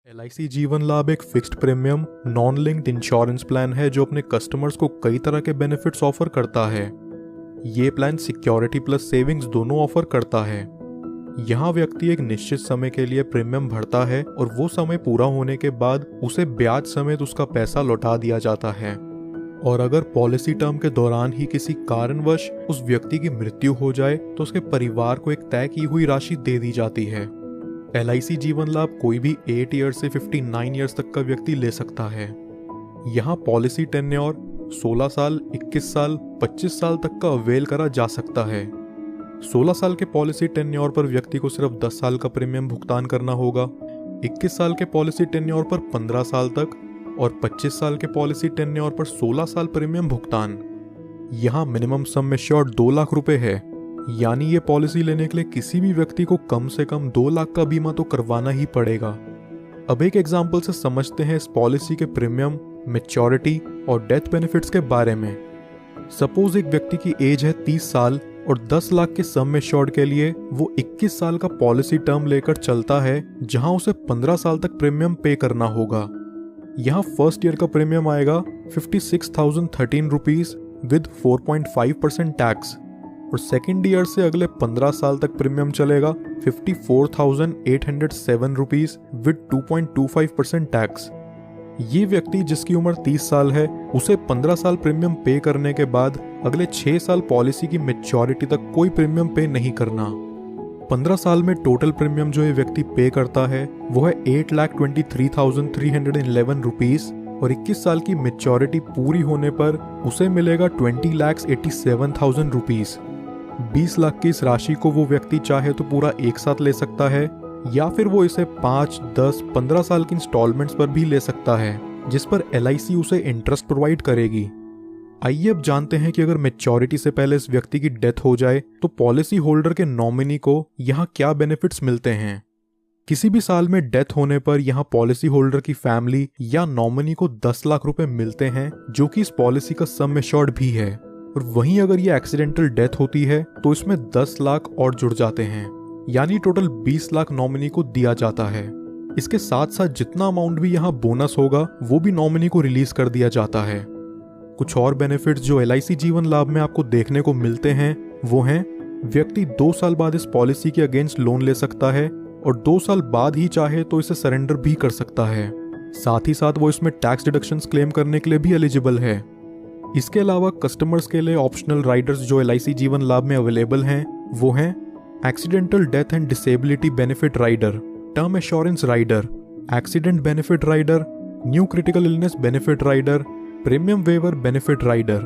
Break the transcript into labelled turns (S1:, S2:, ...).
S1: LIC जीवन लाभ एक fixed premium non linked insurance plan है जो अपने कस्टमर्स को कई तरह के बेनिफिट्स ऑफर करता है। ये प्लान सिक्योरिटी प्लस सेविंग्स दोनों ऑफर करता है। यहाँ व्यक्ति एक निश्चित समय के लिए प्रीमियम भरता है और वो समय पूरा होने के बाद उसे ब्याज समेत उसका पैसा लौटा दिया जाता है। और अगर पॉलिसी टर्म के दौरान ही किसी कारणवश उस व्यक्ति की मृत्यु हो जाए तो उसके परिवार को एक तय की हुई राशि दे दी जाती है। LIC जीवन लाभ कोई भी 8 ईयर्स से 59 ईयर्स तक का व्यक्ति ले सकता है। यहाँ पॉलिसी टेन्योर 16 साल, 21 साल, 25 साल तक का अवेल करा जा सकता है। 16 साल के पॉलिसी टेन्योर पर व्यक्ति को सिर्फ 10 साल का प्रीमियम भुगतान करना होगा। 21 साल के पॉलिसी टेन्योर पर 15 साल तक और 25 साल के पॉलिसी टेन्योर पर 16 साल प्रीमियम भुगतान। यहाँ मिनिमम सम एश्योर्ड 2 लाख रुपए है, यानी ये पॉलिसी लेने के लिए किसी भी व्यक्ति को कम से कम 2 लाख का बीमा तो करवाना ही पड़ेगा। अब एक एग्जाम्पल से समझते हैं इस पॉलिसी के प्रीमियम, मैच्योरिटी और डेथ बेनिफिट्स के बारे में। सपोज एक व्यक्ति की एज है 30 साल और 10 लाख के सम एश्योर्ड के लिए वो 21 साल का पॉलिसी टर्म लेकर चलता है, जहां उसे 15 साल तक प्रीमियम पे करना होगा। यहाँ फर्स्ट ईयर का प्रीमियम आएगा 56,013 रुपीज विद 4.5% टैक्स और सेकेंड ईयर से अगले 15 साल तक प्रीमियम चलेगा 54,807 रुपीज विद 2.25% टैक्स। ये व्यक्ति जिसकी उम्र 30 साल है उसे 15 साल प्रीमियम पे करने के बाद अगले 6 साल पॉलिसी की मैच्योरिटी तक कोई प्रीमियम पे नहीं करना। 15 साल में टोटल प्रीमियम जो ये व्यक्ति पे करता है वो है 8,23,311 रुपीज और 21 साल की मैच्योरिटी पूरी होने पर उसे मिलेगा 20,87,000 रुपीज। 20 लाख की इस राशि को वो व्यक्ति चाहे तो पूरा एक साथ ले सकता है या फिर वो इसे 5, 10, 15 साल की इंस्टॉलमेंट्स पर भी ले सकता है, जिस पर LIC उसे इंटरेस्ट प्रोवाइड करेगी। आइए अब जानते हैं कि अगर मैच्योरिटी से पहले इस व्यक्ति की डेथ हो जाए तो पॉलिसी होल्डर के नॉमिनी को यहाँ क्या बेनिफिट्स मिलते हैं। किसी भी साल में डेथ होने पर यहाँ पॉलिसी होल्डर की फैमिली या नॉमिनी को 10 लाख रुपए मिलते हैं, जो कि इस पॉलिसी का सम एश्योर्ड भी है। और वहीं अगर ये एक्सीडेंटल डेथ होती है तो इसमें 10 लाख और जुड़ जाते हैं, यानी टोटल 20 लाख नॉमिनी को दिया जाता है। इसके साथ साथ जितना अमाउंट भी यहाँ बोनस होगा वो भी नॉमिनी को रिलीज कर दिया जाता है। कुछ और बेनिफिट्स जो LIC जीवन लाभ में आपको देखने को मिलते हैं वो हैं, व्यक्ति 2 साल बाद इस पॉलिसी के अगेंस्ट लोन ले सकता है और 2 साल बाद ही चाहे तो इसे सरेंडर भी कर सकता है। साथ ही साथ वो इसमें टैक्स डिडक्शंस क्लेम करने के लिए भी एलिजिबल है। इसके अलावा कस्टमर्स के लिए ऑप्शनल राइडर्स जो LIC जीवन लाभ में अवेलेबल हैं वो हैं accidental death and disability benefit rider, term assurance rider, accident benefit rider, new critical illness benefit rider, premium waiver benefit rider.